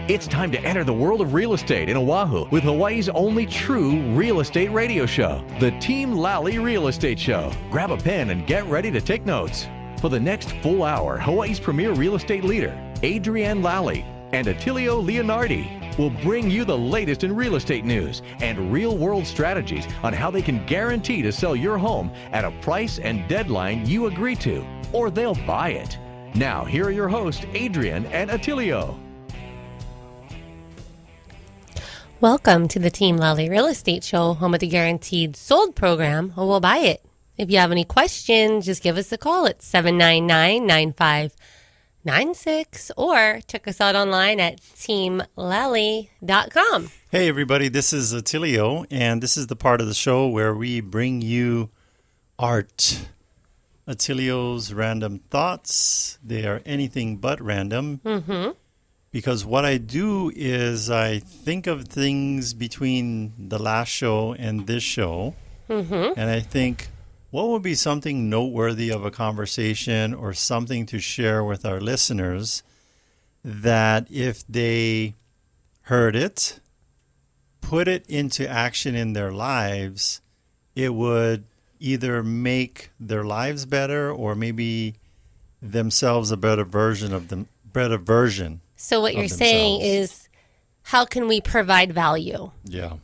It's time to enter the world of real estate in Oahu with Hawaii's only true real estate radio show, the Team Lally Real Estate Show. Grab a pen and get ready to take notes. For the next full hour, Hawaii's premier real estate leader, Adrienne Lally, and Attilio Leonardi will bring you the latest in real estate news and real-world strategies on how they can guarantee to sell your home at a price and deadline you agree to, or they'll buy it. Now, here are your hosts, Adrienne and Attilio. Welcome to the Team Lally Real Estate Show, home of the Guaranteed Sold program, or we'll buy it. If you have any questions, just give us a call at 799-9596 or check us out online at teamlally.com. Hey everybody, this is Attilio, and this is the part of the show where we bring you art. Attilio's random thoughts. They are anything but random. Because what I do is I think of things between the last show and this show, and I think, what would be something noteworthy of a conversation or something to share with our listeners that if they heard it, put it into action in their lives, it would either make their lives better or maybe themselves a better version of them, So what you're saying is, how can we provide value? Yeah.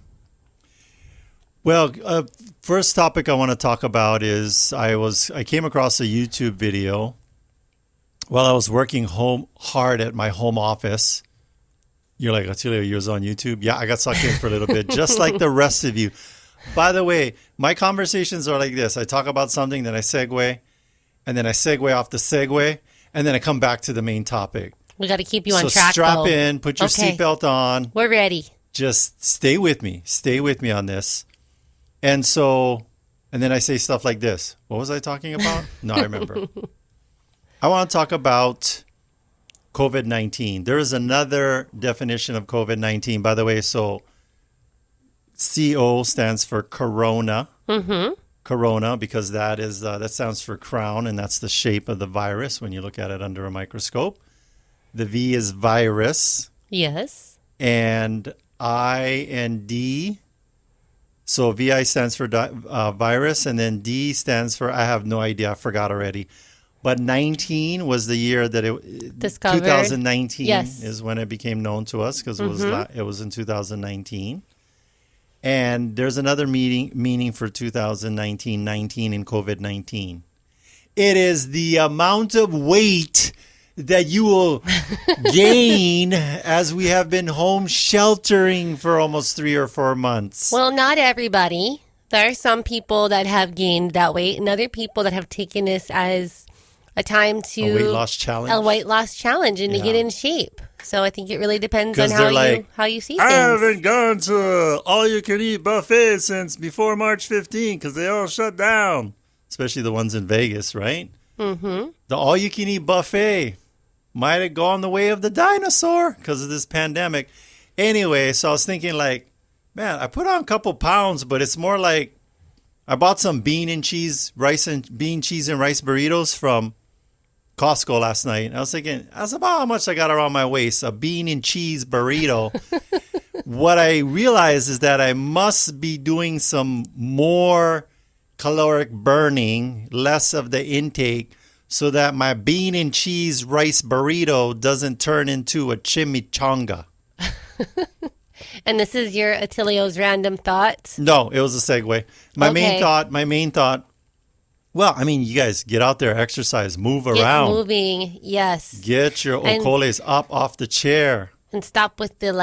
Well, first topic I want to talk about is I came across a YouTube video while I was working hard at my home office. You're like, Attilio, you was on YouTube? Yeah, I got sucked in for a little bit, just like the rest of you. By the way, my conversations are like this. I talk about something, then I segue, and then I segue off the segue, and then I come back to the main topic. We got to keep you on track, So strap in, put your seatbelt on. We're ready. Just stay with me. Stay with me on this. And then I say stuff like this. What was I talking about? No, I remember. I want to talk about COVID-19. There is another definition of COVID-19, by the way. So CO stands for corona. Corona, because that stands for crown, and that's the shape of the virus when you look at it under a microscope. The V is virus. Yes. And I and D. So VI stands for virus, and then D stands for, I have no idea, I forgot already. But 19 was the year that it discovered. 2019 is when it became known to us, because it was in 2019. And there's another meaning for 2019, 19 in COVID-19. It is the amount of weight that you will gain as we have been home sheltering for almost 3 or 4 months. Well, not everybody. There are some people that have gained that weight and other people that have taken this as a time to... A weight loss challenge? A weight loss challenge and to get in shape. So I think it really depends on how you see things. I haven't gone to all-you-can-eat buffet since before March 15 because they all shut down. Especially the ones in Vegas, right? The all-you-can-eat buffet might have gone the way of the dinosaur because of this pandemic. Anyway, so I was thinking like, man, I put on a couple pounds, but it's more like I bought some bean, cheese, and rice burritos from Costco last night. And I was thinking, that's about how much I got around my waist, a bean and cheese burrito. What I realized is that I must be doing some more caloric burning, less of the intake, so that my bean and cheese rice burrito doesn't turn into a chimichanga. And this is your Attilio's random thought? No, it was a segue. My main thought, well, I mean, you guys get out there, exercise, move around. Get moving, yes. Get your okoles up off the chair. And stop with the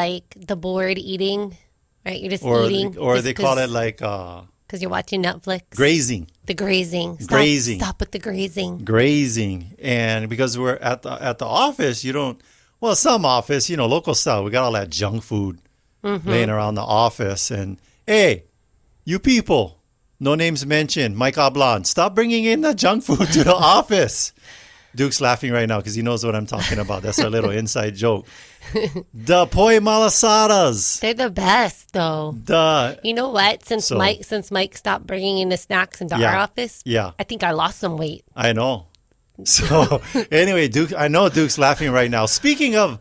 bored eating, right? You're just eating. Or they call it like... because you're watching Netflix. Grazing. The grazing. Stop with the grazing. Grazing. And because we're at the office, you don't... Well, some office, local style. We got all that junk food laying around the office. And, hey, you people, no names mentioned, Mike Oblon, stop bringing in the junk food to the office. Duke's laughing right now because he knows what I'm talking about. That's our little inside joke. The poi malasadas. They're the best, though. You know what? Since Mike stopped bringing in the snacks into our office, I think I lost some weight. I know. So anyway, Duke, I know Duke's laughing right now. Speaking of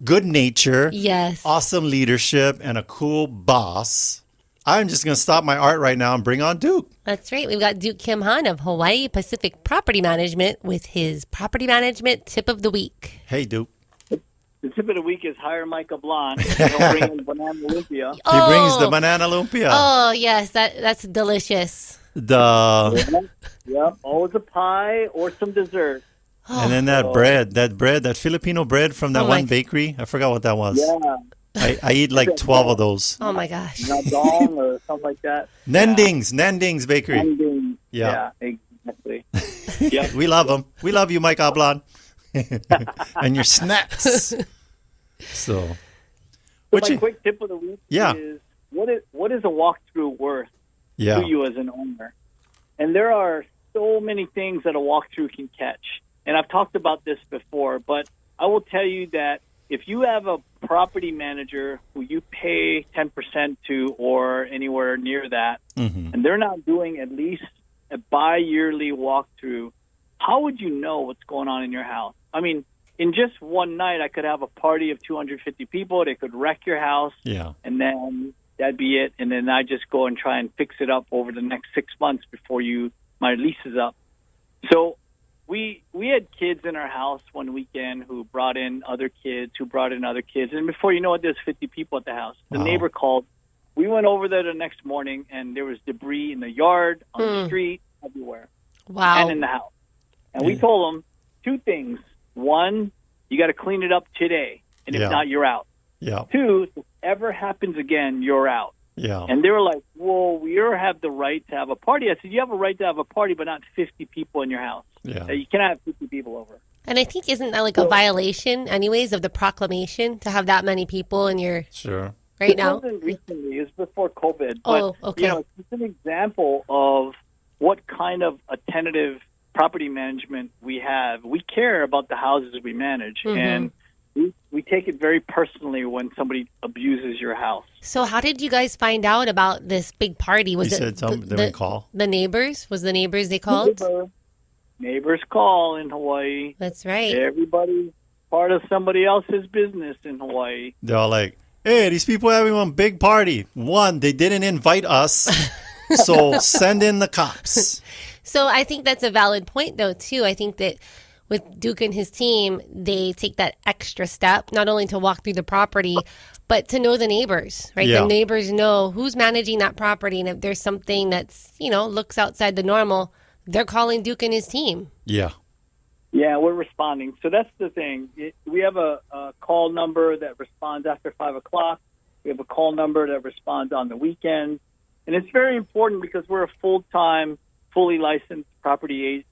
good nature, Yes. awesome leadership, and a cool boss, I'm just going to stop my art right now and bring on Duke. That's right. We've got Duke Kim Han of Hawaii Pacific Property Management with his property management tip of the week. Hey, Duke. The tip of the week is hire Micah Blonde. He'll bring in Banana Lumpia. He brings the banana lumpia. Oh, yes. That's delicious. Yep. Always a pie or some dessert. And then that Filipino bread from that one bakery. I forgot what that was. Yeah. I eat like 12 of those. Oh, my gosh. Nadong or something like that. Nendings Bakery. Nending. Yeah. Exactly. Yep. We love them. We love you, Mike Ablan. And your snacks. So my quick tip of the week is what is a walkthrough worth to you as an owner? And there are so many things that a walkthrough can catch. And I've talked about this before, but I will tell you that if you have a property manager who you pay 10% to or anywhere near that, and they're not doing at least a bi-yearly walkthrough, how would you know what's going on in your house? I mean, in just one night, I could have a party of 250 people. They could wreck your house, and then that'd be it. And then I just go and try and fix it up over the next 6 months before my lease is up. So we had kids in our house one weekend who brought in other kids, and before you know it, there's 50 people at the house. The neighbor called. We went over there the next morning, and there was debris in the yard, on the street, everywhere, and in the house. And we told them two things. One, you got to clean it up today, and if not, you're out. Two, if it ever happens again, you're out. And they were like, well, we have the right to have a party. I said, you have a right to have a party, but not 50 people in your house. You cannot have 50 people over. And I think, isn't that like a violation, anyways, of the proclamation to have that many people in your... Sure. Right now? It wasn't recently. It was before COVID. Oh, but, okay. It's just an example of what kind of a tentative property management we have. We care about the houses we manage, and we take it very personally when somebody abuses your house. So how did you guys find out about this big party? Was it the neighbors? Was the neighbors they called? Neighbors call in Hawaii. That's right. Everybody's part of somebody else's business in Hawaii. They're all like, hey, these people are having one big party. One, they didn't invite us, so send in the cops. So I think that's a valid point, though, too. I think that with Duke and his team, they take that extra step, not only to walk through the property, but to know the neighbors, right? The neighbors know who's managing that property. And if there's something that's, looks outside the normal, they're calling Duke and his team. Yeah, we're responding. So that's the thing. We have a call number that responds after 5 o'clock. We have a call number that responds on the weekend. And it's very important because we're a full-time, fully licensed property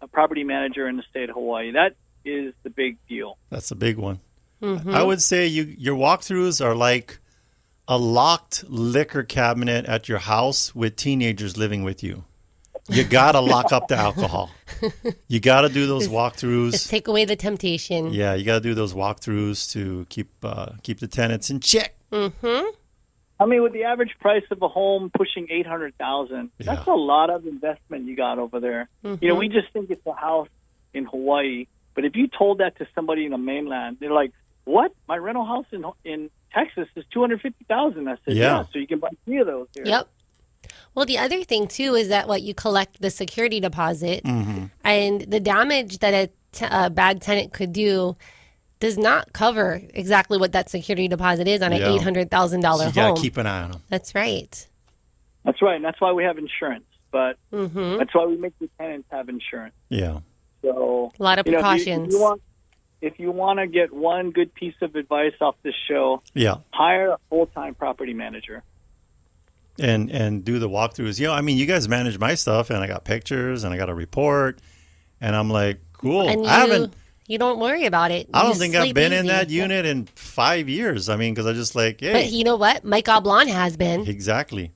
manager in the state of Hawaii. That is the big deal. That's a big one. I would say your walkthroughs are like a locked liquor cabinet at your house with teenagers living with you. You got to lock up the alcohol. You got to do those walkthroughs. Just take away the temptation. Yeah, you got to do those walkthroughs to keep the tenants in check. I mean, with the average price of a home pushing $800,000, that's a lot of investment you got over there. We just think it's a house in Hawaii, but if you told that to somebody in the mainland, they're like, "What? My rental house in Texas is $250,000." I said, "Yeah, so you can buy 3 of those here." Yep. Well, the other thing, too, is that you collect the security deposit, and the damage that a bad tenant could do does not cover exactly what that security deposit is on an $800,000 home. You got to keep an eye on them. That's right. That's right, and that's why we have insurance. But that's why we make the tenants have insurance. Yeah. So a lot of precautions. If you want to get one good piece of advice off this show, hire a full-time property manager. And do the walkthroughs. You guys manage my stuff, and I got pictures, and I got a report, and I'm like, cool. And you don't worry about it. I don't think I've been in that unit in 5 years. I mean, because I just like, hey. But you know what? Mike Ablan has been. Exactly.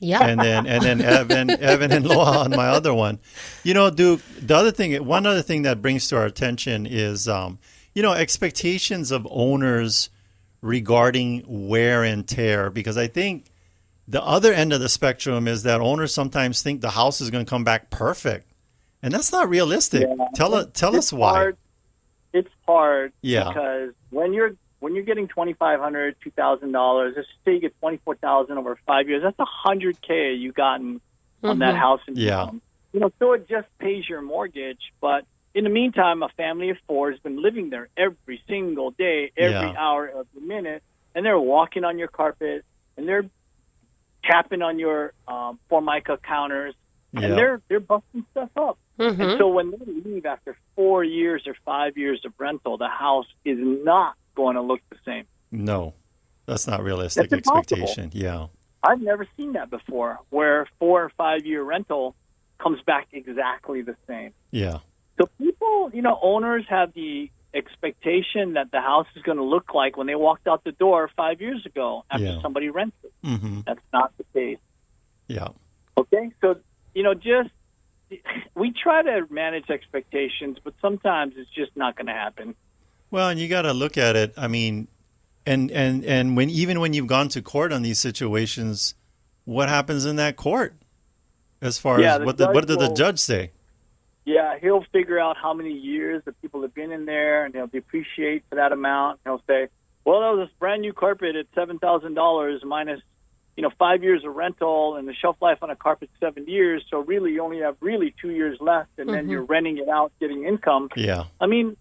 Yeah. And then Evan and Loa on my other one. Duke, one other thing that brings to our attention is, expectations of owners regarding wear and tear, because I think the other end of the spectrum is that owners sometimes think the house is going to come back perfect, and that's not realistic. Tell us why. It's hard because when you're when you're getting $2,500, $2,000, let's say you get $24,000 over 5 years, that's $100K you gotten on that house in town. So it just pays your mortgage. But in the meantime, a family of four has been living there every single day, every hour of the minute, and they're walking on your carpet, and they're tapping on your Formica counters, and they're busting stuff up. And so when they leave after 4 years or 5 years of rental, the house is not going to look the same. No, that's not realistic expectation. Yeah. I've never seen that before, where 4 or 5 year rental comes back exactly the same. Yeah. So people, owners have the expectation that the house is going to look like when they walked out the door 5 years ago after somebody rented. That's not the case. Yeah. Okay, so, we try to manage expectations, but sometimes it's just not going to happen. Well, and you got to look at it. I mean, and when you've gone to court on these situations, what happens in that court? As far as what did the judge say? Yeah, he'll figure out how many years that people have been in there, and he'll depreciate for that amount. And he'll say, well, that was this brand new carpet at $7,000 minus 5 years of rental, and the shelf life on a carpet 7 years. So really, you only have 2 years left, and then you're renting it out, getting income. Yeah. I mean,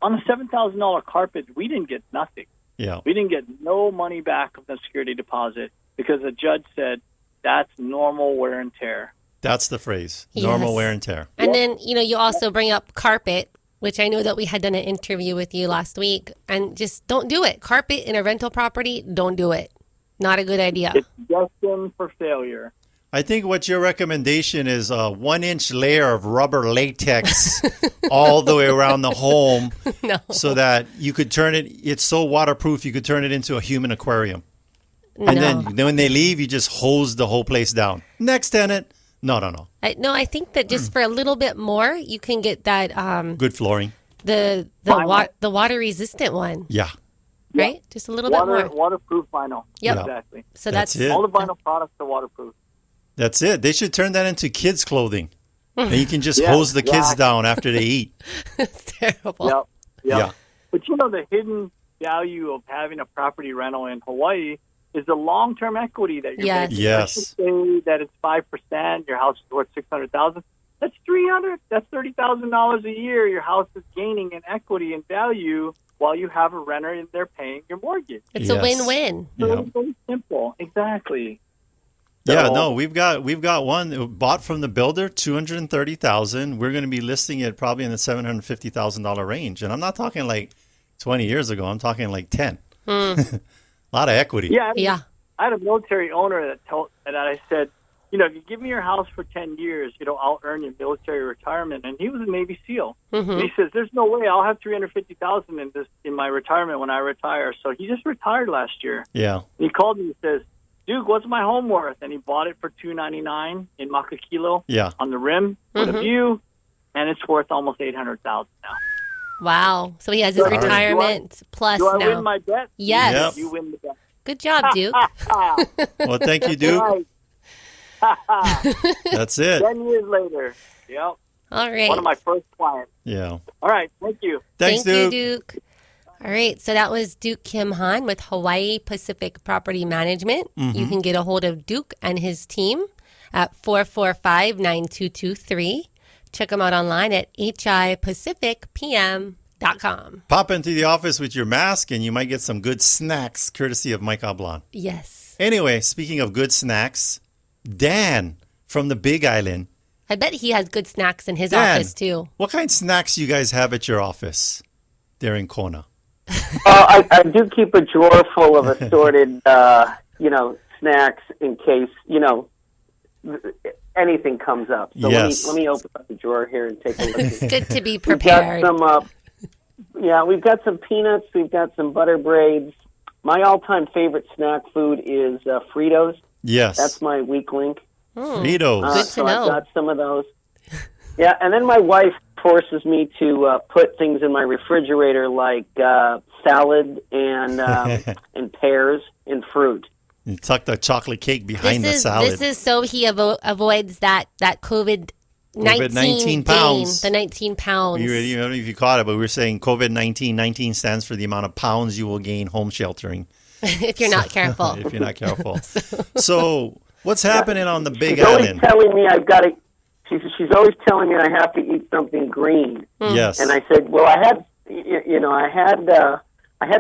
on a $7,000 carpet, we didn't get nothing. Yeah. We didn't get no money back of the security deposit because the judge said that's normal wear and tear. That's the phrase, normal wear and tear. And then, you also bring up carpet, which I know that we had done an interview with you last week, and just don't do it. Carpet in a rental property, don't do it. Not a good idea. It's destined for failure. I think what your recommendation is a 1-inch layer of rubber latex all the way around the home so that you could turn it, it's so waterproof, you could turn it into a human aquarium. And then when they leave, you just hose the whole place down. Next tenant. No. I think that just for a little bit more, you can get that. Good flooring. The water resistant one. Yeah. Right? Just a little bit more. Waterproof vinyl. Yep. Exactly. So that's it. All the vinyl products are waterproof. That's it. They should turn that into kids' clothing. And you can just hose the kids down after they eat. It's terrible. Yep. Yeah. But the hidden value of having a property rental in Hawaii is the long-term equity that you're making. Yes. Let's just say that it's 5%, your house is worth $600,000. That's $300,000. That's $30,000 a year. Your house is gaining in equity and value while you have a renter and they're paying your mortgage. It's a win-win. So it's very simple. Exactly. Yeah, no, we've got one bought from the builder, $230,000. We're going to be listing it probably in the $750,000 range, and I'm not talking like 20 years ago. I'm talking like 10. A lot of equity. Yeah. I had a military owner that I said, if you give me your house for 10 years, I'll earn your military retirement. And he was a Navy SEAL. And he says, there's no way I'll have $350,000 in my retirement when I retire. So he just retired last year. Yeah. And he called me and says, Duke, what's my home worth? And he bought it for $299 in Makakilo on the rim with a view, and it's worth almost $800,000 now. Wow. So he has his retirement plus now. Do I win my bet? Yes. Yep. You win the bet. Good job, Duke. Well, thank you, Duke. That's it. 10 years later. Yep. All right. One of my first clients. Yeah. All right. Thank you. Thanks, Thank you, Duke. All right. So that was Duke Kim Han with Hawaii Pacific Property Management. You can get a hold of Duke and his team at 445-9223. Check them out online at hipacificpm.com. Pop into the office with your mask and you might get some good snacks courtesy of Mike Ablon. Yes. Anyway, speaking of good snacks, Dan from the Big Island. I bet he has good snacks in his office too. What kind of snacks you guys have at your office there in Kona? I do keep a drawer full of assorted, snacks in case, anything comes up. So let me open up the drawer here and take a look. It's good to be prepared. We've got some peanuts. We've got some butter braids. My all-time favorite snack food is Fritos. Yes. That's my weak link. Fritos. Good to know. I've got some of those. Yeah, and then my wife forces me to put things in my refrigerator like salad and pears and fruit. You tuck the chocolate cake behind the salad. This is so he avoids that COVID COVID-19 pounds. The 19 pounds. I don't know if you caught it, but we were saying COVID-19. 19 stands for the amount of pounds you will gain home sheltering. If you're not careful. If you're not careful. So what's happening on the Big She's Island? Always telling me I've got to. She's always telling me I have to eat something green. Yes. And I said, well, I had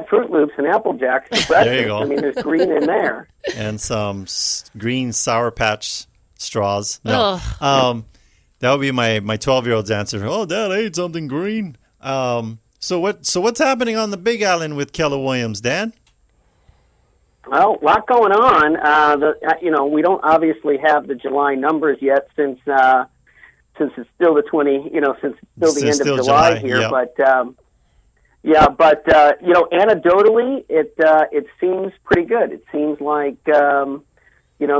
Fruit Loops and Apple Jacks for breakfast. There you go. I mean, there's green in there. And some green Sour Patch straws. No. That would be my 12-year-old's answer. Oh, Dad, I ate something green. So what's happening on the Big Island with Keller Williams, Dan? Well, a lot going on. We don't obviously have the July numbers yet since it's still the since it's still the end of July here. Yeah. But anecdotally, it seems pretty good. It seems like the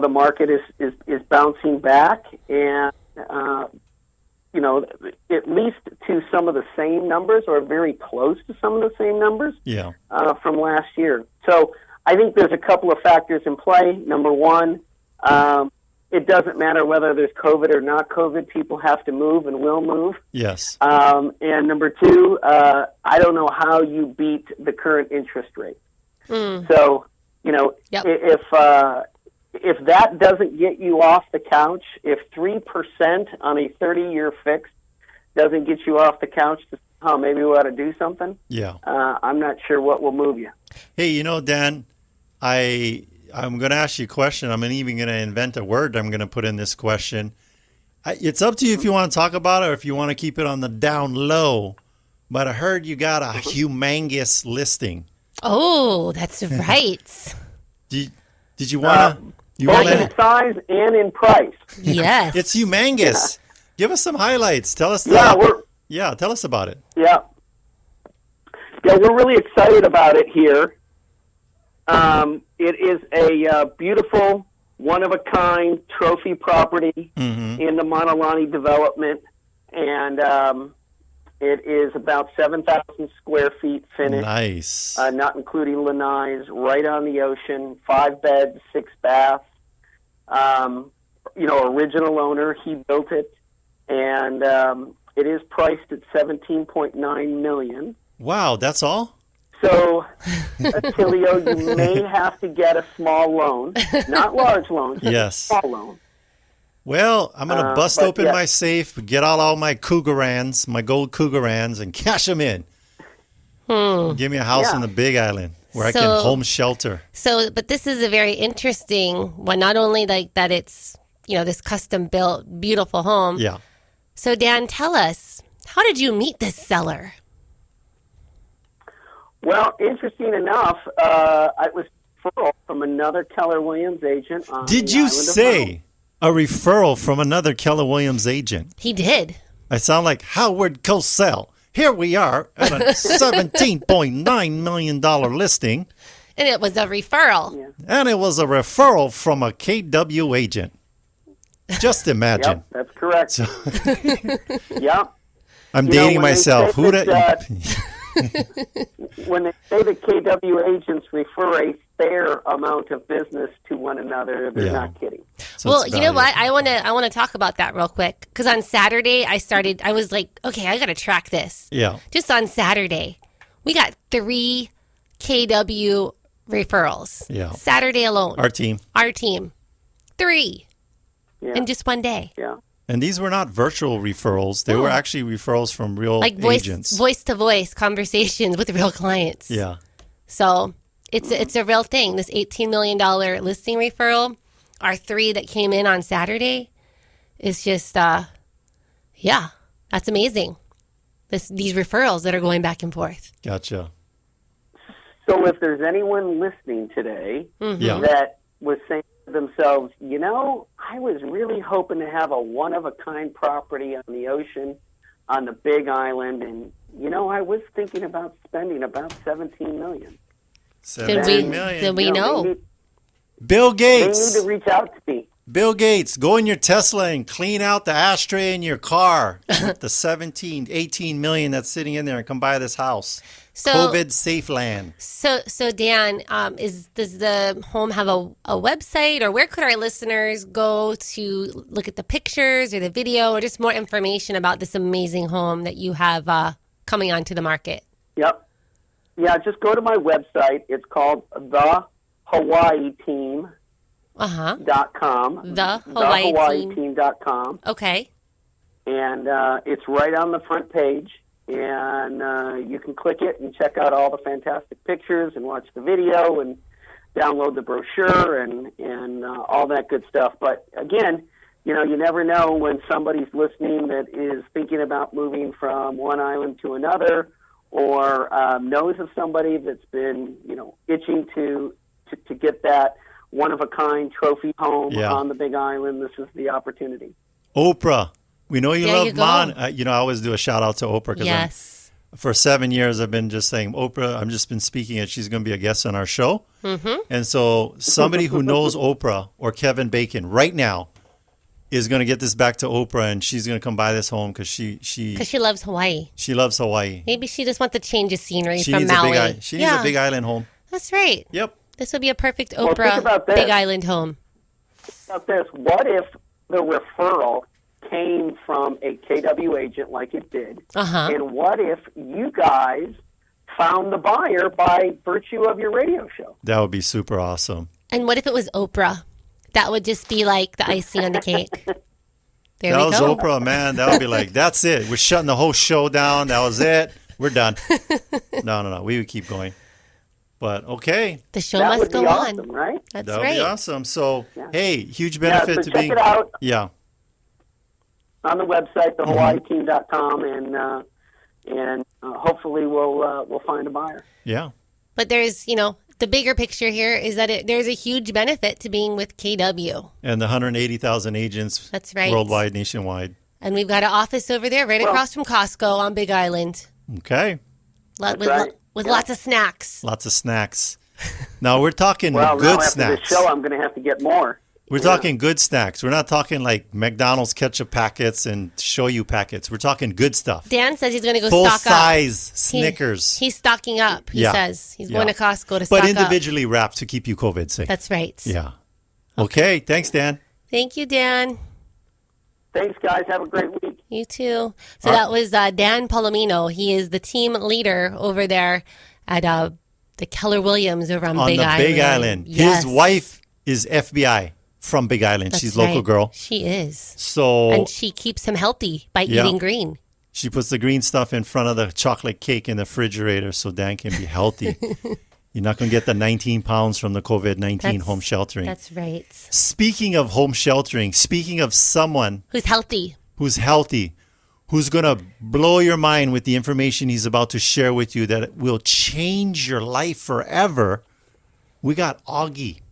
market is bouncing back, and at least to some of the same numbers, or very close to some of the same numbers. Yeah. From last year. So I think there's a couple of factors in play. Number one, it doesn't matter whether there's COVID or not COVID. People have to move and will move. Yes. And number two, I don't know how you beat the current interest rate. So, if that doesn't get you off the couch, if 3% on a 30-year fix doesn't get you off the couch to maybe we ought to do something. Yeah. I'm not sure what will move you. Hey, Dan, I'm going to ask you a question. I'm even going to invent a word I'm going to put in this question. It's up to you if you want to talk about it or if you want to keep it on the down low. But I heard you got a humongous listing. Oh, that's right. Did you want to? Both in size and in price. Yes. It's humongous. Yeah. Give us some highlights. Tell us tell us about it. Yeah. Yeah, we're really excited about it here. It is a beautiful, one-of-a-kind trophy property in the Mililani development, and it is about 7,000 square feet finished. Nice. Not including lanais, right on the ocean, 5 beds, 6 baths. Original owner, he built it, and it is priced at $17.9 million. Wow, that's all? So, Attilio, you may have to get a small loan, not large loans, yes, small loan. Well, I'm going to bust open my safe, get all my Cougarans, my gold Cougarans, and cash them in. Give me a house on the Big Island where I can home shelter. So, but this is a very interesting one. Not only like that it's, this custom built, beautiful home. Yeah. So, Dan, tell us, how did you meet this seller? Well, interesting enough, I was referred from another Keller Williams agent. Did you say a referral from another Keller Williams agent? He did. I sound like Howard Cosell. Here we are at a $17.9 million listing. And it was a referral. Yeah. And it was a referral from a KW agent. Just imagine. Yep, that's correct. So, yep. I'm dating myself. When they say that KW agents refer a fair amount of business to one another, they're not kidding. So well, you know what? I want to talk about that real quick, because on Saturday I was like, okay, I got to track this. Yeah. Just on Saturday, we got 3 KW referrals. Yeah. Saturday alone. Our team. 3 in just one day. Yeah. And these were not virtual referrals. They were actually referrals from real agents. Voice-to-voice conversations with real clients. Yeah. So it's a real thing. This $18 million listing referral, our 3 that came in on Saturday, is just, that's amazing. These referrals that are going back and forth. Gotcha. So if there's anyone listening today that was saying to themselves, I was really hoping to have a one-of-a-kind property on the ocean, on the Big Island, and, I was thinking about spending about $17 million. $17 million. Then we know. Bill Gates. They need to reach out to me. Bill Gates, go in your Tesla and clean out the ashtray in your car with the 18 million that's sitting in there and come buy this house. COVID safe land. So Dan, does the home have a website, or where could our listeners go to look at the pictures or the video or just more information about this amazing home that you have coming onto the market? Yep. Yeah, just go to my website. It's called thehawaiiteam.com. thehawaiiteam.com. Okay. And it's right on the front page. And you can click it and check out all the fantastic pictures and watch the video and download the brochure and all that good stuff. But again, you never know when somebody's listening that is thinking about moving from one island to another, or knows of somebody that's been, itching to get that one-of-a-kind trophy home on the Big Island. This is the opportunity. Oprah. We know you love Mon. I always do a shout-out to Oprah. Yes. For 7 years, I've been just saying, Oprah, I've just been speaking and she's going to be a guest on our show. Mm-hmm. And so somebody who knows Oprah or Kevin Bacon right now is going to get this back to Oprah, and she's going to come buy this home because she loves Hawaii. She loves Hawaii. Maybe she just wants to change the scenery she from needs Maui. She needs a Big Island home. That's right. Yep. This would be a perfect Oprah Big Island home. About this, what if the referral came from a KW agent like it did? Uh-huh. And what if you guys found the buyer by virtue of your radio show? That would be super awesome. And what if it was Oprah? That would just be like the icing on the cake. There that we was go. Oprah, man. That would be like, that's it. We're shutting the whole show down. That was it. We're done. No. We would keep going. But okay. The show must go awesome, on. Right? That's that would right. be awesome. So, hey, huge benefit to being. Check it out. Yeah. On the website, thehawaiiteam.com, and hopefully we'll find a buyer. Yeah. But there's, the bigger picture here is that there's a huge benefit to being with KW. And the 180,000 agents. That's right. Worldwide, nationwide. And we've got an office over there right across from Costco on Big Island. Okay. With lots of snacks. Lots of snacks. Now we're talking good after snacks. This show, I'm going to have to get more. We're talking good snacks. We're not talking like McDonald's ketchup packets and shoyu packets. We're talking good stuff. Dan says he's going to go stock up. Full-size Snickers. He's stocking up, he says. He's going to Costco to stock up. But individually wrapped to keep you COVID safe. That's right. Yeah. Okay. Thanks, Dan. Thank you, Dan. Thanks, guys. Have a great week. You too. So that was Dan Palomino. He is the team leader over there at the Keller Williams over on Big Island. Big Island. Yes. His wife is FBI. From Big Island. That's She's a local girl. She is. And she keeps him healthy by eating green. She puts the green stuff in front of the chocolate cake in the refrigerator so Dan can be healthy. You're not going to get the 19 pounds from the COVID-19 home sheltering. That's right. Speaking of home sheltering, speaking of someone who's healthy, who's going to blow your mind with the information he's about to share with you that will change your life forever, we got Augie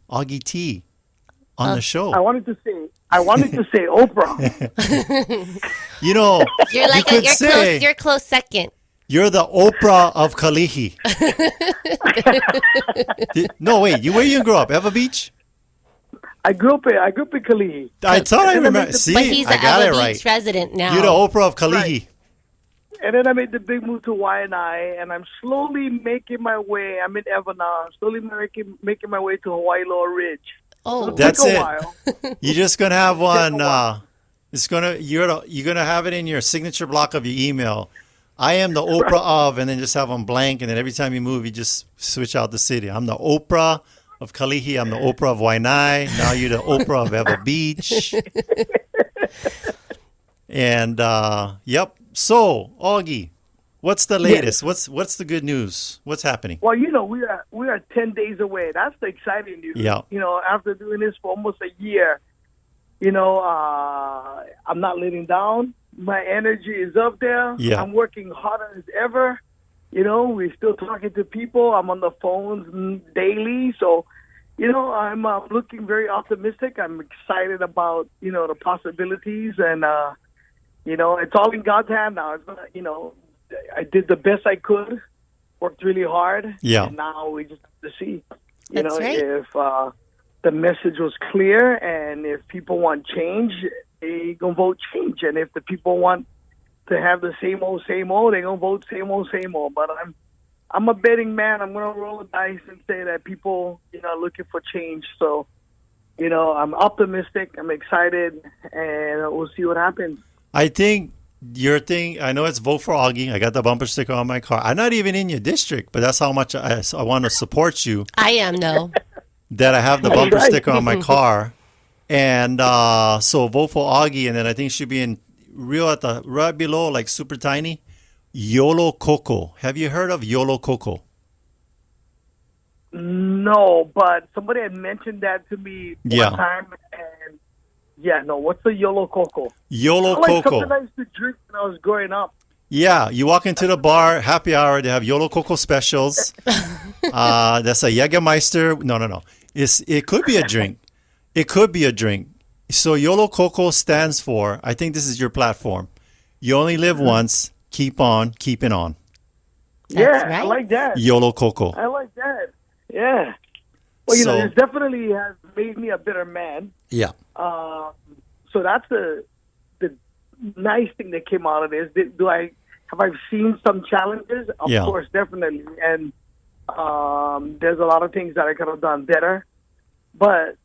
T. on the show. I wanted to say Oprah. You're close second. You're the Oprah of Kalihi. No, wait. Where you grew up? Ewa Beach? I grew up in Kalihi. I thought I remember. See, but he's I got Ewa it Beach right. resident now. You're the Oprah of Kalihi. Right. And then I made the big move to Waianae, and I'm slowly making my way. I'm in Ewa now. I'm slowly making my way to Hawaii Lower Ridge. Oh, that's it. You're just gonna have one. You're gonna have it in your signature block of your email. I am the Oprah of, and then just have them blank, and then every time you move, you just switch out the city. I'm the Oprah of Kalihi. I'm the Oprah of Waianae. Now you're the Oprah of Ewa Beach. And yep. So Augie, what's the latest? Yes. What's the good news? What's happening? Well, we are 10 days away. That's the exciting news. Yeah. After doing this for almost a year, I'm not letting down. My energy is up there. Yeah. I'm working harder as ever. We're still talking to people. I'm on the phones daily. So, I'm looking very optimistic. I'm excited about, the possibilities. And, it's all in God's hand now. I did the best I could, worked really hard. Yeah. And now we just have to see, That's right. if the message was clear and if people want change, they going to vote change. And if the people want to have the same old, they're going to vote same old. But I'm a betting man. I'm going to roll the dice and say that people, are looking for change. So, I'm optimistic. I'm excited, and we'll see what happens. I think your thing, I know it's vote for Augie. I got the bumper sticker on my car. I'm not even in your district, but that's how much I want to support you. I am, though. That I have the bumper sticker on my car. And so vote for Augie, and then I think she'll be in right below, like super tiny, Yolo Coco. Have you heard of Yolo Coco? No, but somebody had mentioned that to me one time, and what's the Yolo Coco? Yolo Coco. Something I used to drink when I was growing up. Yeah, you walk into the bar, happy hour, they have Yolo Coco specials. That's a Jägermeister. No. It could be a drink. It could be a drink. So Yolo Coco stands for, I think this is your platform. You only live once, keep on keeping on. Right. I like that. Yolo Coco. I like that. Yeah. Well, this definitely has made me a better man. Yeah. So that's the nice thing that came out of this. Have I seen some challenges? Of course, definitely. And there's a lot of things that I could have done better. But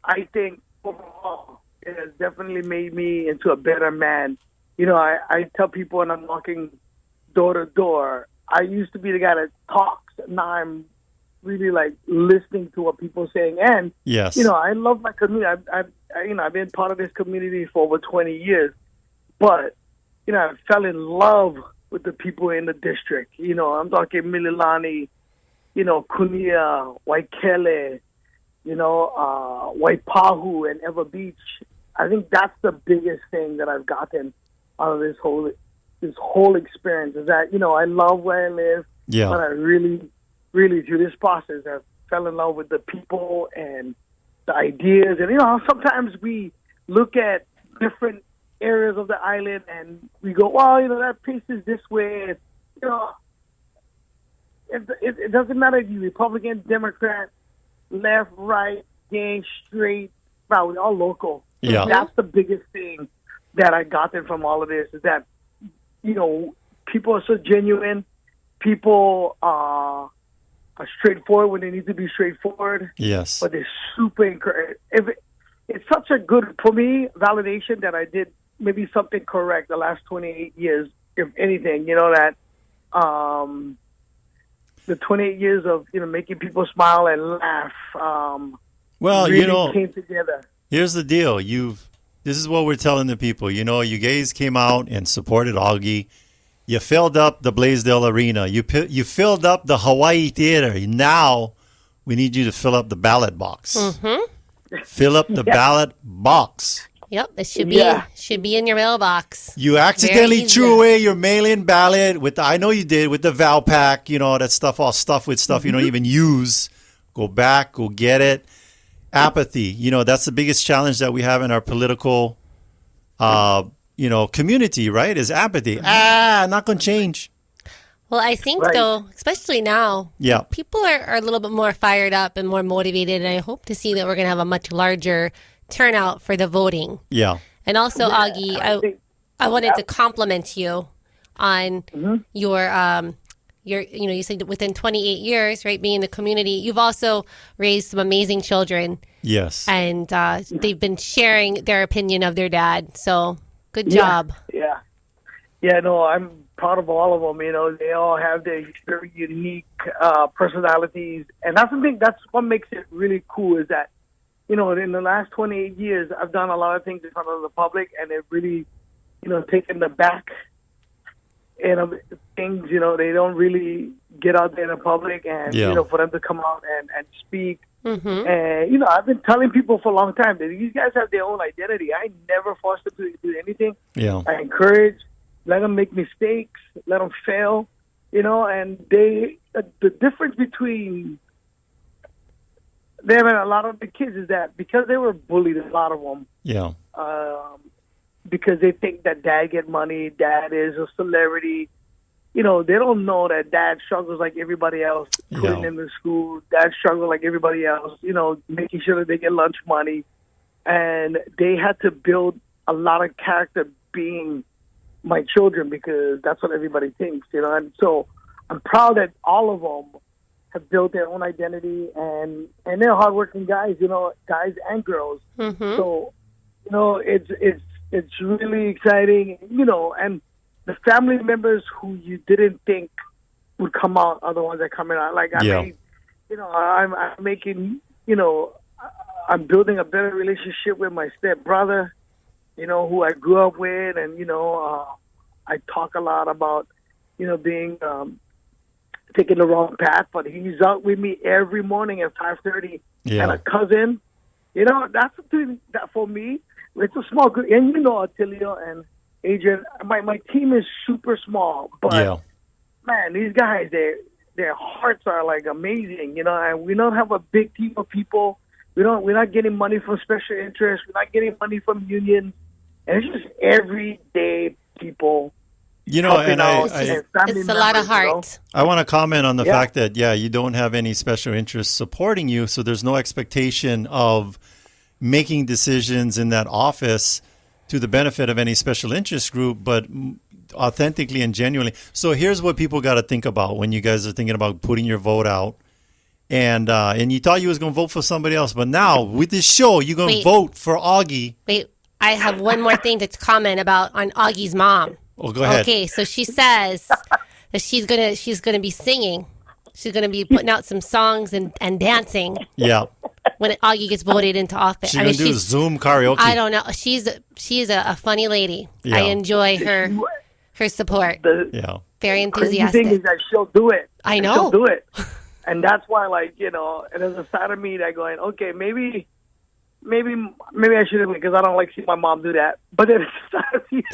I think overall, it has definitely made me into a better man. I tell people when I'm walking door to door, I used to be the guy that talks. Now I'm really like listening to what people are saying. And, I love my community. I've been part of this community for over 20 years. But, I fell in love with the people in the district. I'm talking Mililani, Kunia, Keller, Waipahu and Ewa Beach. I think that's the biggest thing that I've gotten out of this whole experience is that, I love where I live, but I really, really, through this process, I fell in love with the people and the ideas. And, sometimes we look at different areas of the island and we go, well, that place is this way. It doesn't matter if you're Republican, Democrat, left, right, gay, straight, wow, we're all local. Yeah. That's the biggest thing that I got from all of this is that, people are so genuine. People are straightforward when they need to be straightforward. Yes. But they're super encouraging. It's such a good, for me, validation that I did maybe something correct the last 28 years, if anything, that the 28 years of, making people smile and laugh really came together. Here's the deal. This is what we're telling the people. You guys came out and supported Augie. You filled up the Blaisdell Arena. You filled up the Hawaii Theater. Now we need you to fill up the ballot box. Mm-hmm. Fill up the ballot box. Yep, it should be in your mailbox. You accidentally threw away your mail-in ballot I know you did, with the Val pack, that stuff, all stuff with stuff you don't even use. Go back, go get it. Apathy, that's the biggest challenge that we have in our political, community, right? Is apathy. Not going to change. Well, I think, though, especially now, people are a little bit more fired up and more motivated, and I hope to see that we're going to have a much larger turnout for the voting. Yeah. And also, Augie, I wanted to compliment you on your you said within 28 years, right, being in the community, you've also raised some amazing children. Yes. And they've been sharing their opinion of their dad. So good job. Yeah. Yeah, no, I'm proud of all of them. They all have their very unique personalities. And that's the thing, that's what makes it really cool is that, in the last 28 years, I've done a lot of things in front of the public, and they've really, taken the back end of things. They don't really get out there in the public, and for them to come out and speak. Mm-hmm. And I've been telling people for a long time that these guys have their own identity. I never force them to do anything. Yeah, I encourage, let them make mistakes, let them fail. And the difference between them and a lot of the kids is that because they were bullied, a lot of them. Yeah. Because they think that dad get money, dad is a celebrity. They don't know that dad struggles like everybody else, putting them in school. Dad struggles like everybody else, making sure that they get lunch money. And they had to build a lot of character being my children because that's what everybody thinks, And so I'm proud that all of them have built their own identity, and they're hardworking guys, guys and girls. Mm-hmm. So, it's really exciting, and the family members who you didn't think would come out are the ones that come out. Like, I'm making, I'm building a better relationship with my stepbrother, who I grew up with, and, I talk a lot about, being, taking the wrong path, but he's out with me every morning at 5:30. Yeah. And a cousin, that's the thing that for me, it's a small group. And Attilio and Adrian, my team is super small, but man, these guys, their hearts are like amazing, and we don't have a big team of people. We're not getting money from special interests. We're not getting money from unions. And it's just everyday people. And it's a lot of heart. I want to comment on the fact that, you don't have any special interests supporting you, so there's no expectation of making decisions in that office to the benefit of any special interest group, but authentically and genuinely. So here's what people got to think about when you guys are thinking about putting your vote out. And you thought you was going to vote for somebody else, but now with this show, you're going to vote for Augie. Wait, I have one more thing to comment about on Augie's mom. Oh, go ahead. Okay, so she says that she's gonna be singing. She's gonna be putting out some songs and dancing. Yeah. When Augie gets voted into office, she's gonna do Zoom karaoke. I don't know. She's a funny lady. Yeah. I enjoy her support. Very enthusiastic. The thing is that she'll do it. I know. She'll do it, and that's why, and there's a side of me that going, okay, maybe I shouldn't, because I don't like seeing my mom do that. But then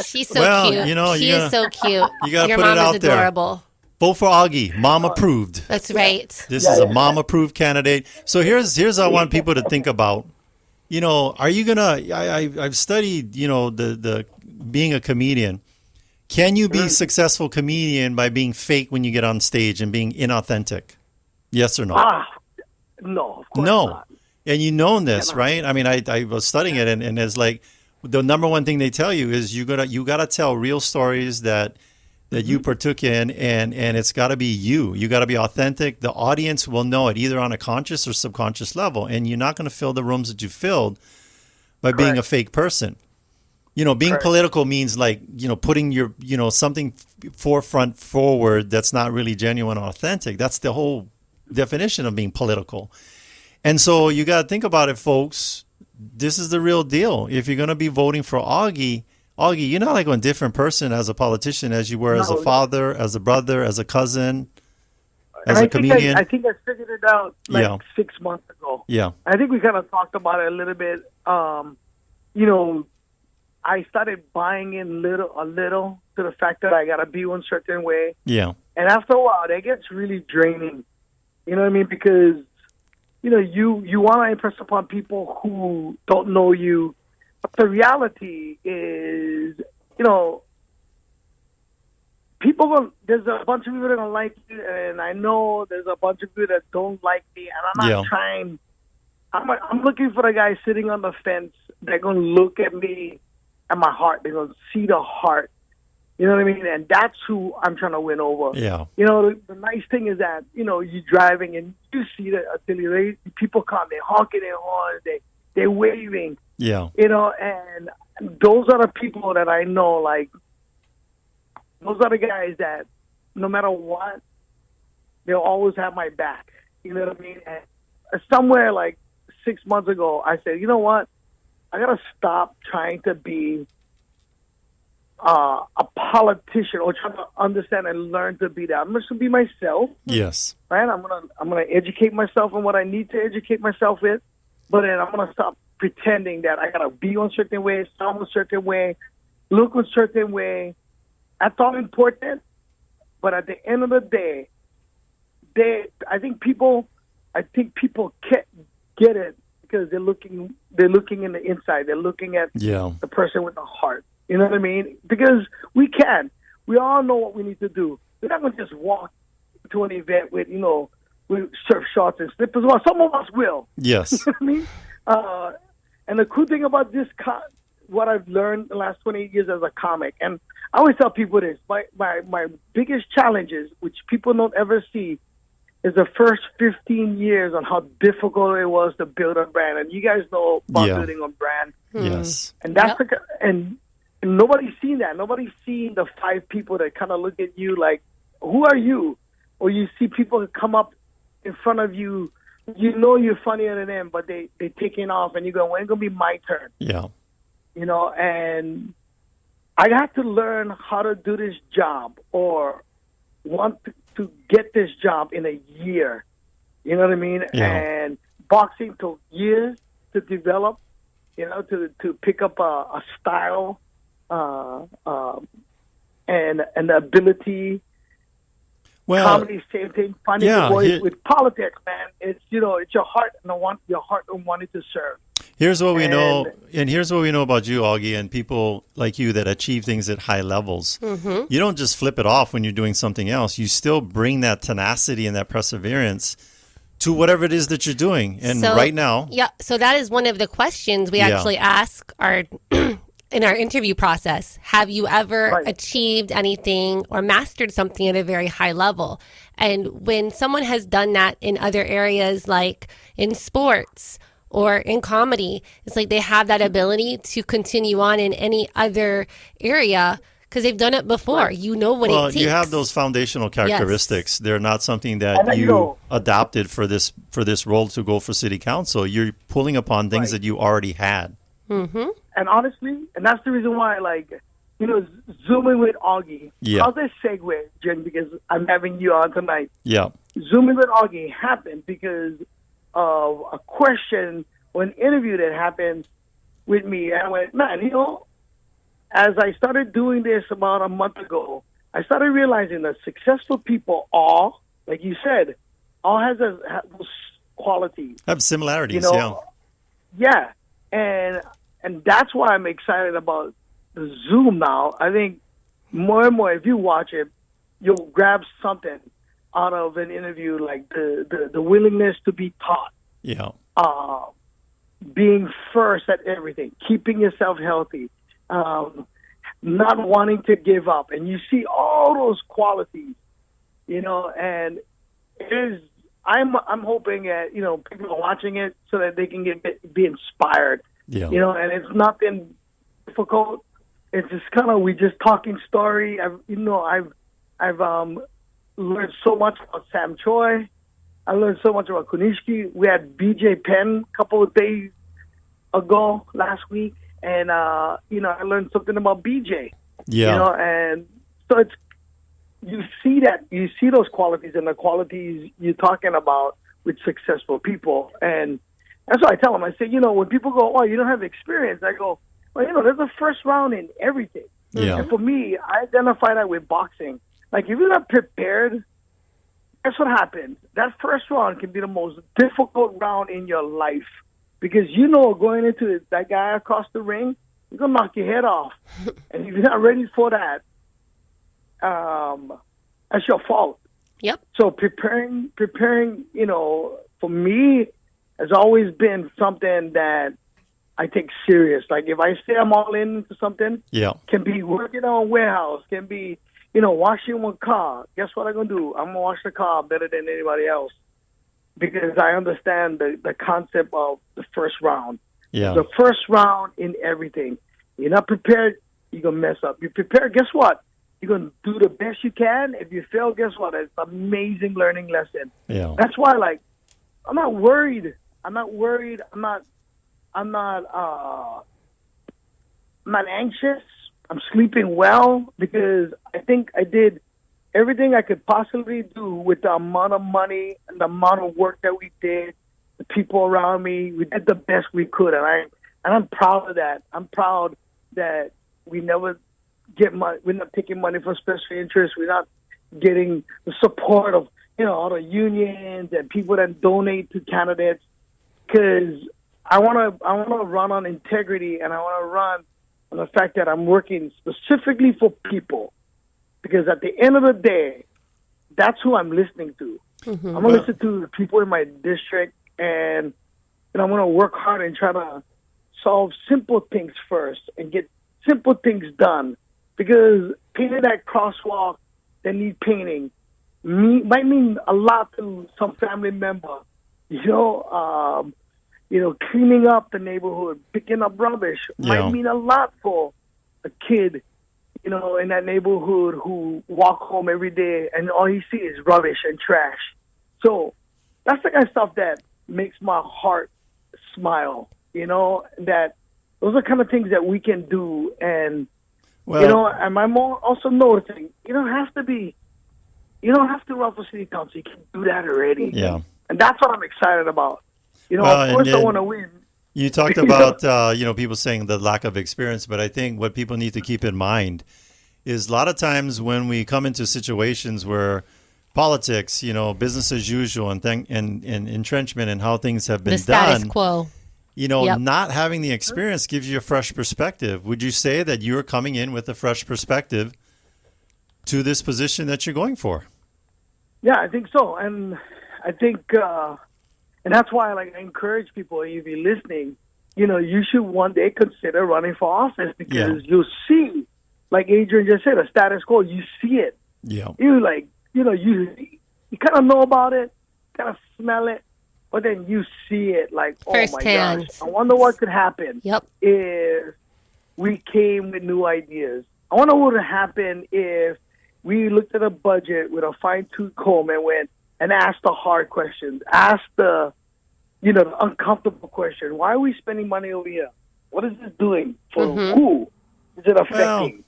she's so cute. She is so cute. You got to Your put mom it out is adorable. There. Vote for Augie. Mom approved. That's right. This is a mom approved candidate. So here's what I want people to think about. Are you gonna? I've studied. The being a comedian. Can you be a successful comedian by being fake when you get on stage and being inauthentic? Yes or no? No, of course not. And this, right? I mean, I was studying it, and it's like the number one thing they tell you is you gotta tell real stories that you partook in, and it's got to be you. You got to be authentic. The audience will know it either on a conscious or subconscious level, and you're not going to fill the rooms that you filled by being a fake person. Being political means putting your something forward that's not really genuine or authentic. That's the whole definition of being political. And so you got to think about it, folks. This is the real deal. If you're going to be voting for Augie, you're not like a different person as a politician as you were as a father, as a brother, as a cousin, as a comedian. I think I figured it out 6 months ago. Yeah. I think we kind of talked about it a little bit. I started buying in a little to the fact that I got to be one certain way. Yeah. And after a while, that gets really draining. You know what I mean? Because you want to impress upon people who don't know you. But the reality is, there's a bunch of people that don't like you, and I know there's a bunch of people that don't like me, and I'm not trying. I'm looking for the guy sitting on the fence. They're going to look at me and my heart. They're going to see the heart. You know what I mean? And that's who I'm trying to win over. Yeah. The nice thing is that, you're driving and you see that people come, they're honking their horns, they're waving. Yeah. And those are the people that I know, those are the guys that no matter what, they'll always have my back. You know what I mean? And somewhere 6 months ago, I said, you know what? I got to stop trying to be a politician or trying to understand and learn to be that. I'm just going to be myself. Yes. Right? I'm gonna educate myself on what I need to educate myself with, but then I'm going to stop pretending that I got to be one certain way, sound a certain way, look a certain way. That's all important, but at the end of the day, I think people can't get it because they're looking in the inside. They're looking at the person with the heart. You know what I mean? Because we all know what we need to do. We're not going to just walk to an event with surf shorts and slippers. Well, some of us will. Yes. You know what I mean? And the cool thing about this, what I've learned the last 28 years as a comic, and I always tell people this. My biggest challenges, which people don't ever see, is the first 15 years on how difficult it was to build a brand. And you guys know about building a brand. Yes. And that's and nobody's seen that. Nobody's seen the 5 people that kind of look at you like, who are you? Or you see people that come up in front of you, you know you're funnier than them, but they taking off, and you go, when it's going to be my turn? Yeah. You know, and I got to learn how to do this job or want to get this job in a year. You know what I mean? Yeah. And boxing took years to develop, you know, to pick up a style and the ability. Well, comedy, same thing. Finding the voice with politics, man. It's, you know, it's your heart and your heart and wanting to serve. Here's what we know, and here's what we know about you, Augie, and people like you that achieve things at high levels. Mm-hmm. You don't just flip it off when you're doing something else. You still bring that tenacity and that perseverance to whatever it is that you're doing. And right now... Yeah, so that is one of the questions we actually ask our in our interview process. Have you ever achieved anything or mastered something at a very high level? And when someone has done that in other areas, like in sports or in comedy, it's like they have that ability to continue on in any other area because they've done it before. You know what it takes. You have those foundational characteristics. Yes. They're not something that you adopted for this role to go for city council. You're pulling upon things that you already had. Mm-hmm. And honestly, and that's the reason why, like, you know, Zooming with Augie. Yeah. How's that segue, Jen? Because I'm having you on tonight. Yeah. Zooming with Augie happened because of a question or an interview that happened with me. And I went, man, you know, as I started doing this about a month ago, I started realizing that successful people all, like you said, all have those qualities. Have similarities, you know? Yeah. And that's why I'm excited about the Zoom now. I think more and more, if you watch it, you'll grab something out of an interview, like the willingness to be taught. Yeah. Being first at everything, keeping yourself healthy, not wanting to give up. And you see all those qualities, you know, and it is, I'm hoping that, you know, people are watching it so that they can be inspired. Yeah. You know, and it's nothing difficult. It's just kind of, we just talking story. I've learned so much about Sam Choi. I learned so much about Kunishki. We had BJ Penn a couple of days ago last week, and you know, I learned something about BJ. Yeah. You know, and so it's, you see those qualities and the qualities you're talking about with successful people. And that's what I tell them. I say, you know, when people go, oh, you don't have experience, I go, well, you know, there's a first round in everything. Yeah. And for me, I identify that with boxing. Like, if you're not prepared, guess what happens? That first round can be the most difficult round in your life. Because you know, going into it, that guy across the ring, he's going to knock your head off. And if you're not ready for that, that's your fault. Yep. So preparing, you know, for me, has always been something that I take serious. Like, if I say I'm all into something, can be working on a warehouse, can be, you know, washing one car. Guess what I'm going to do? I'm going to wash the car better than anybody else because I understand the concept of the first round. Yeah. The first round in everything. You're not prepared, you're going to mess up. You're prepared, guess what? You're going to do the best you can. If you fail, guess what? It's an amazing learning lesson. Yeah. That's why, like, I'm not worried. I'm not anxious. I'm sleeping well because I think I did everything I could possibly do with the amount of money and the amount of work that we did, the people around me. We did the best we could, and I'm proud of that. I'm proud that we never get money. We're not taking money for special interests. We're not getting the support of, you know, all the unions and people that donate to candidates. Because I want to run on integrity, and I want to run on the fact that I'm working specifically for people. Because at the end of the day, that's who I'm listening to. Mm-hmm. I'm going to listen to the people in my district, and I'm going to work hard and try to solve simple things first and get simple things done. because painting that crosswalk that need painting might mean a lot to some family member. Cleaning up the neighborhood, picking up rubbish might mean a lot for a kid, in that neighborhood who walk home every day and all he sees is rubbish and trash. So that's the kind of stuff that makes my heart smile, that those are kind of things that we can do. And, and I'm also noticing, you don't have to run for city council. You can do that already. Yeah. And that's what I'm excited about. Of course I want to win. You talked about, people saying the lack of experience, but I think what people need to keep in mind is a lot of times when we come into situations where politics, business as usual and entrenchment and how things have been the status quo. Not having the experience gives you a fresh perspective. Would you say that you're coming in with a fresh perspective to this position that you're going for? Yeah, I think so. And I think, and that's why I encourage people, if you're listening, you should one day consider running for office because you'll see, like Adrian just said, a status quo, you see it. Yeah. You kind of know about it, kind of smell it, but then you see it First my hand. gosh, I wonder what could happen if we came with new ideas. I wonder what would happen if we looked at a budget with a fine-tooth comb and went and asked the hard questions, asked the uncomfortable question. Why are we spending money over here? What is this doing? For who is it affecting?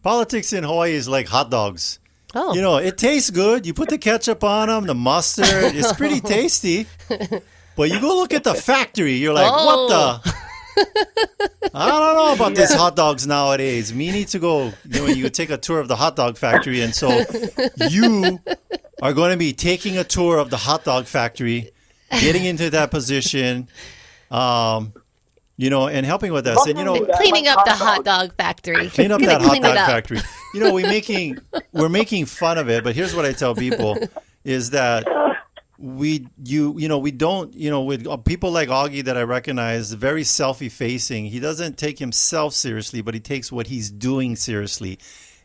Politics in Hawaii is like hot dogs. Oh. It tastes good. You put the ketchup on them, the mustard. It's pretty tasty. But you go look at the factory. You're like, what the? I don't know about these hot dogs nowadays. We need to go, you take a tour of the hot dog factory. And so you are going to be taking a tour of the hot dog factory, getting into that position, and helping with us. And, cleaning up the hot dog factory. Clean up that hot dog factory. We're making fun of it, but here's what I tell people is that we don't, with people like Augie that I recognize, very self-effacing. He doesn't take himself seriously, but he takes what he's doing seriously.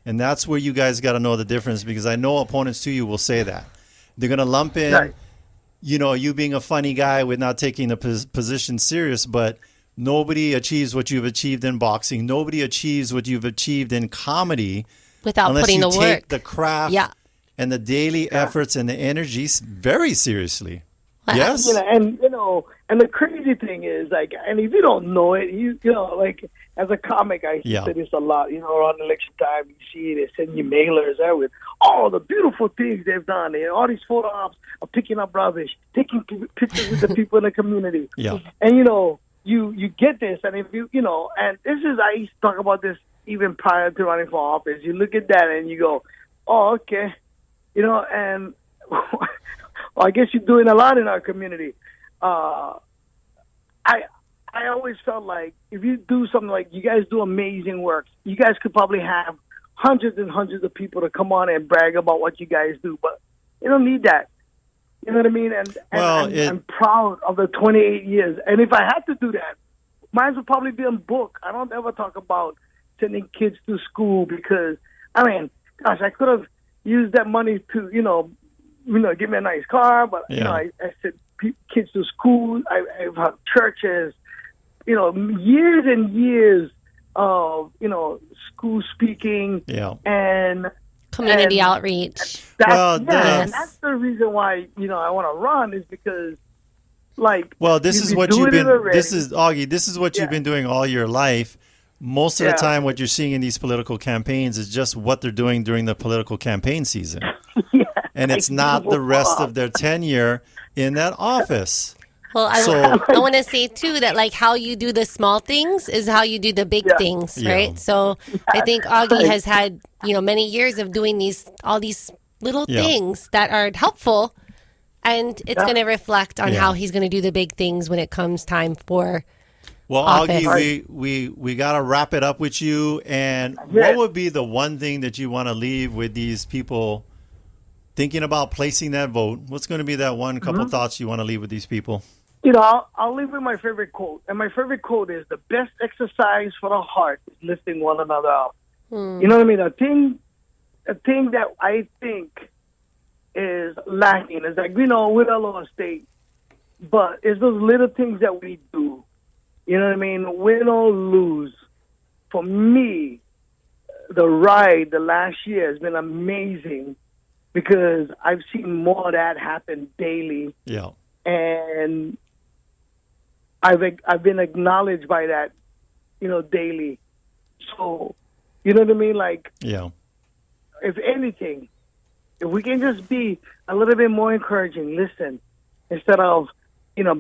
And that's where you guys got to know the difference, because I know opponents to you will say that. They're going to lump in, you being a funny guy with not taking the position serious, but nobody achieves what you've achieved in boxing. Nobody achieves what you've achieved in comedy without putting the work. Unless you take the craft and the daily efforts and the energy very seriously. Yes? And the crazy thing is, and if you don't know it, as a comic, I see this a lot, around election time, you see they send you mailers there with all the beautiful things they've done, and all these photo ops of picking up rubbish, taking pictures with the people in the community. Yeah. And, you get this, and if and I used to talk about this even prior to running for office. You look at that and you go, oh, okay. And I guess you're doing a lot in our community. I always felt like if you do something like you guys do amazing work, you guys could probably have hundreds and hundreds of people to come on and brag about what you guys do, but you don't need that. You know what I mean? And I'm proud of the 28 years. And if I had to do that, mine would probably be a book. I don't ever talk about sending kids to school because, I could have used that money to, give me a nice car. But, I sent kids to school. I've had churches, years and years of, school speaking and community outreach. That's the reason why, I want to run is because, this is what you've been, Augie, this is what you've been doing all your life. Most of the time, what you're seeing in these political campaigns is just what they're doing during the political campaign season. And it's not the rest of their tenure in that office. Well, I want to say, too, that how you do the small things is how you do the big things, right? So I think Augie has had, many years of doing all these little things that are helpful. And it's going to reflect on how he's going to do the big things when it comes time for office. Augie, we got to wrap it up with you. And what would be the one thing that you want to leave with these people thinking about placing that vote? What's going to be that one couple thoughts you want to leave with these people? I'll leave with my favorite quote. And my favorite quote is, the best exercise for the heart is lifting one another up. You know what I mean? A thing that I think is lacking is like, we're a state, but it's those little things that we do. You know what I mean? Win or lose. For me, the ride the last year has been amazing because I've seen more of that happen daily. Yeah. And I've been acknowledged by that, daily. So, you know what I mean? Like, yeah. If anything, if we can just be a little bit more encouraging, listen, instead of,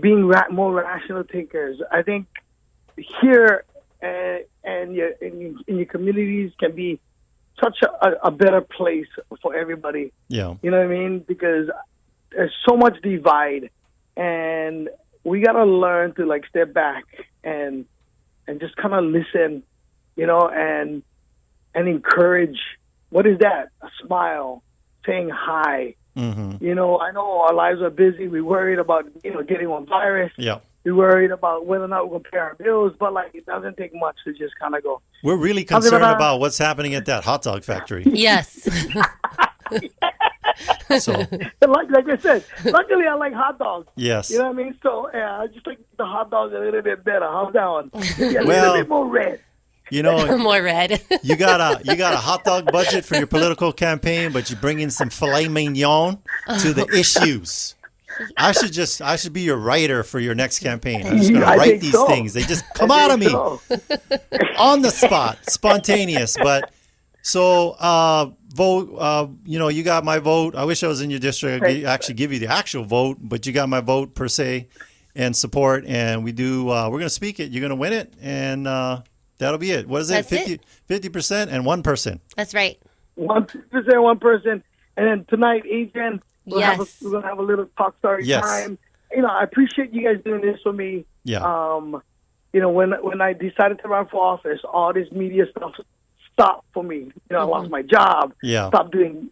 being more rational thinkers, I think here and in your communities can be such a better place for everybody. Yeah. You know what I mean? Because there's so much divide, and we got to learn to like step back and just kind of listen, and encourage. What is that? A smile, saying hi. Mm-hmm. I know our lives are busy. We're worried about, getting one virus. Yeah. We're worried about whether or not we're going to pay our bills, but like it doesn't take much to just kind of go. We're really concerned about what's happening at that hot dog factory. Yes. So, like I said, luckily I like hot dogs. Yes. You know what I mean? So I just like the hot dogs a little bit better. How's that one? Yeah, a little bit more red. More red. you got a hot dog budget for your political campaign, but you bring in some filet mignon to the issues. I should be your writer for your next campaign. I'm just going to write these things. They just come out of me on the spot, spontaneous. But so vote. You got my vote. I wish I was in your district. I'd actually give you the actual vote, but you got my vote per se and support. And we do. We're going to speak it. You're going to win it, and that'll be it. What is it? 50% and one person. That's right. 1%, one person, and then tonight, Adrian. We're going to have a little talk story time. I appreciate you guys doing this for me. Yeah. When I decided to run for office, all this media stuff stopped for me. I lost my job. Yeah. Stopped doing.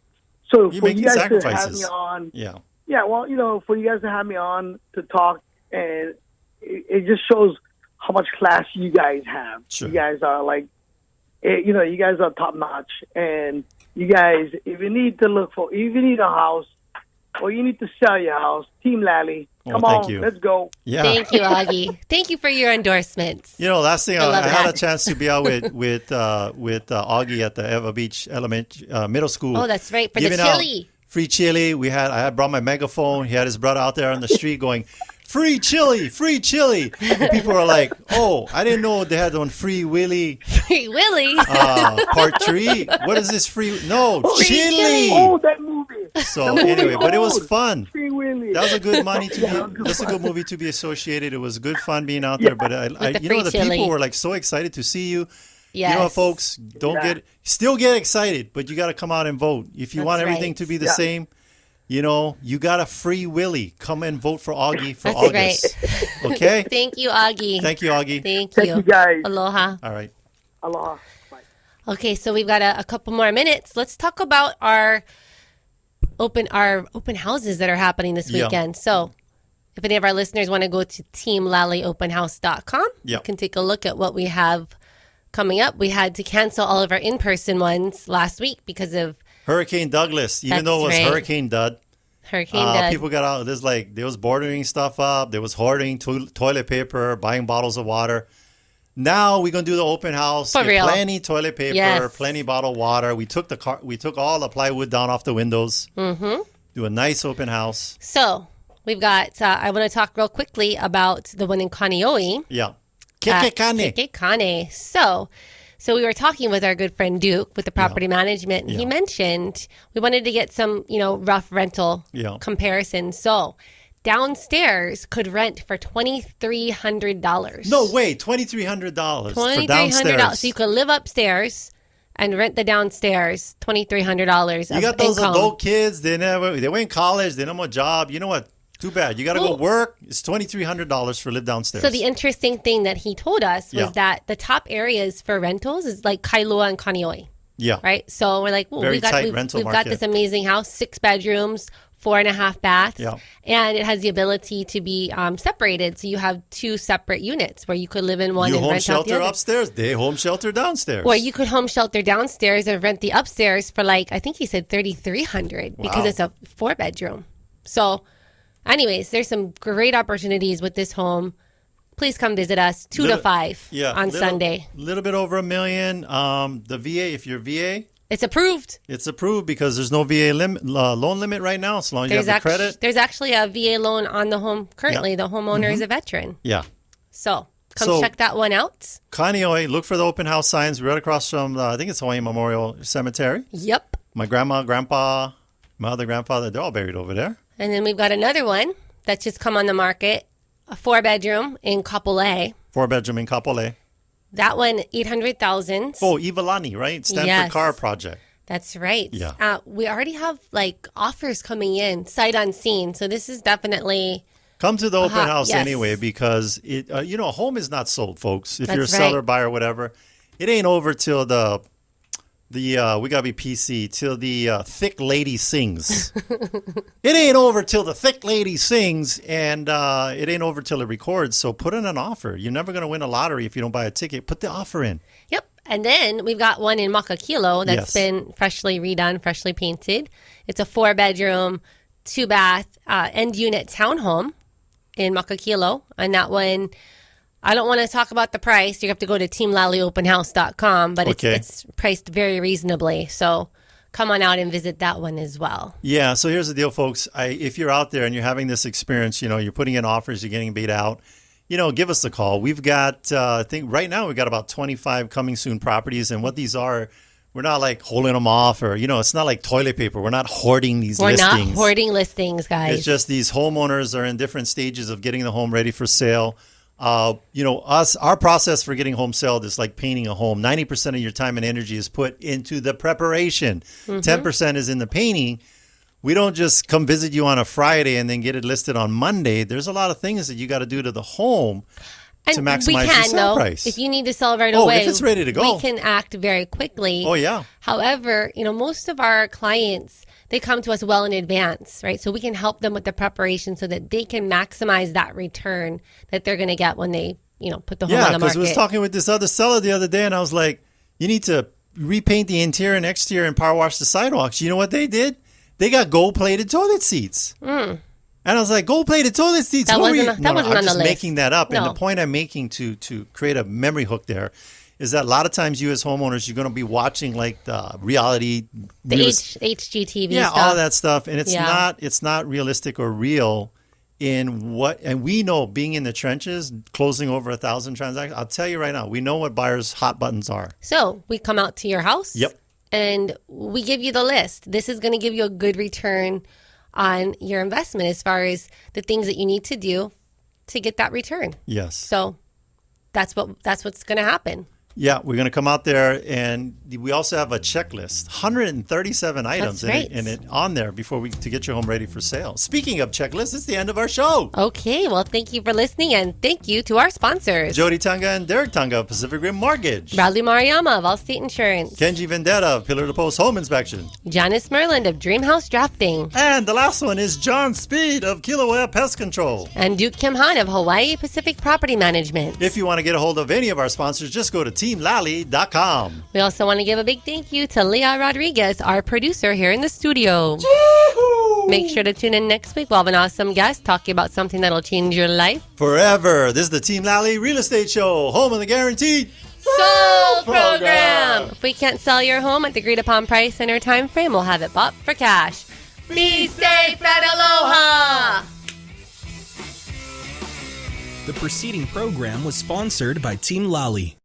So you for you guys sacrifices. to have me on. Yeah. Yeah. Well, for you guys to have me on to talk, and it just shows how much class you guys have. Sure. You guys are like, you guys are top notch, and you guys, if you need a house, or you need to sell your house, Team Lally, come on, let's go. Yeah. Thank you, Augie. Thank you for your endorsements. Last thing I had a chance to be out with Augie at the Ewa Beach middle school. Oh, that's right, for the chili. Free chili. I had brought my megaphone. He had his brother out there on the street going, free chili, free chili. And people were like, oh, I didn't know they had on Free Willy. Free Willy? Part 3. What is this free? No, free chili. Oh, that movie. So anyway, but it was fun. Free Willy. That was a good that's a good movie to be associated. It was good fun being out there. But the people were like so excited to see you. Yes. Folks, still get excited, but you got to come out and vote. If you want everything to be the same, you got a Free Willy. Come and vote for Augie for August. Right. Okay? Thank you, Augie. Thank you, Augie. Thank you. Thank you, guys. Aloha. All right. Aloha. Bye. Okay, so we've got a couple more minutes. Let's talk about our open houses that are happening this weekend. So if any of our listeners want to go to teamlallyopenhouse.com, you can take a look at what we have coming up. We had to cancel all of our in-person ones last week because of Hurricane Douglas, even though it was Hurricane Dud. People got out. There was bordering stuff up. There was hoarding toilet paper, buying bottles of water. Now we're gonna do the open house. For real. Plenty toilet paper, plenty bottled water. We took all the plywood down off the windows. Mm-hmm. Do a nice open house. So we've got. I want to talk real quickly about the one in Kaneohe. Yeah. Kekekane. So we were talking with our good friend Duke with the property management, and he mentioned we wanted to get some, rough rental comparison. So downstairs could rent for $2,300. No way, $2,300 for downstairs. So you could live upstairs and rent the downstairs, $2,300. You got those adult kids. They went in college. They don't have a job. You know what? Too bad. You got to go work. It's $2,300 for live downstairs. So the interesting thing that he told us was that the top areas for rentals is like Kailua and Kaneohe. Yeah. Right? So we're like, we've got this amazing house, 6 bedrooms, 4.5 baths. Yeah. And it has the ability to be separated. So you have 2 separate units where you could live in one and rent out the other. You home shelter upstairs, they home shelter downstairs. Or you could home shelter downstairs and rent the upstairs for I think he said $3,300 because it's a 4-bedroom. So anyways, there's some great opportunities with this home. Please come visit us 2 to 5 on Sunday. A little bit over $1 million. The VA, if you're VA, it's approved. It's approved because there's no VA loan limit right now, as long as you have the credit. There's actually a VA loan on the home currently. Yeah. The homeowner is a veteran. Yeah. So come check that one out. Kaneohe, look for the open house signs right across from, I think it's Hawaii Memorial Cemetery. Yep. My grandma, grandpa, my other grandfather, they're all buried over there. And then we've got another one that's just come on the market, a 4-bedroom in Kapolei. 4-bedroom in Kapolei. That one, $800,000. Oh, Ivalani, right? Stanford Car Project. That's right. Yeah. We already have offers coming in, sight unseen. So this is definitely come to the open house anyway, because it, a home is not sold, folks. If you're a seller, buyer, whatever, it ain't over till we gotta be PC till the thick lady sings. It ain't over till the thick lady sings, and it ain't over till it records. So put in an offer. You're never gonna win a lottery if you don't buy a ticket. Put the offer in. Yep. And then we've got one in Makakilo that's been freshly redone, freshly painted. It's a 4-bedroom, 2-bath, end unit townhome in Makakilo, and that one. I don't want to talk about the price. You have to go to teamlallyopenhouse.com, but it's priced very reasonably. So come on out and visit that one as well. Yeah, so here's the deal, folks. If you're out there and you're having this experience, you're putting in offers, you're getting beat out, give us a call. We've got, I think right now we've got about 25 coming soon properties. And what these are, we're not holding them off or, it's not like toilet paper. We're not hoarding these listings. We're not hoarding listings, guys. It's just these homeowners are in different stages of getting the home ready for sale. Our process for getting home sold is like painting a home. 90% of your time and energy is put into the preparation. 10% is in the painting. We don't just come visit you on a Friday and then get it listed on Monday. There's a lot of things that you got to do to the home to maximize your sale price. If you need to sell right away, if it's ready to go, we can act very quickly. Oh, yeah. However, most of our clients, they come to us well in advance, right? So we can help them with the preparation so that they can maximize that return that they're going to get when they, put the home on the market. Yeah, because I was talking with this other seller the other day, and I was like, you need to repaint the interior and exterior and power wash the sidewalks. You know what they did? They got gold-plated toilet seats. And I was like, gold-plated toilet seats? That wasn't on the list. I'm just making that up. No. And the point I'm making to create a memory hook there is that a lot of times you as homeowners, you're going to be watching the reality. The HGTV stuff. Yeah, all that stuff. And it's not realistic or real in what, and we know being in the trenches, closing over 1,000 transactions, I'll tell you right now, we know what buyers' hot buttons are. So we come out to your house. Yep. And we give you the list. This is going to give you a good return on your investment as far as the things that you need to do to get that return. Yes. So that's what's going to happen. Yeah, we're going to come out there, and we also have a checklist, 137 items in it on there to get your home ready for sale. Speaking of checklists, it's the end of our show. Okay, well, thank you for listening, and thank you to our sponsors. Jody Tonga and Derek Tonga of Pacific Rim Mortgage. Bradley Mariyama of Allstate Insurance. Kenji Vendetta of Pillar to Post Home Inspection. Janice Merland of Dreamhouse Drafting. And the last one is John Speed of Kilauea Pest Control. And Duke Kim Han of Hawaii Pacific Property Management. If you want to get a hold of any of our sponsors, just go to teamlally.com. We also want to give a big thank you to Leah Rodriguez, our producer here in the studio. Yee-hoo! Make sure to tune in next week. We'll have an awesome guest talking about something that'll change your life forever. This is the Team Lally Real Estate Show, home of the guaranteed sold program. If we can't sell your home at the agreed upon price in our time frame, we'll have it bought for cash. Be safe and aloha. The preceding program was sponsored by Team Lally.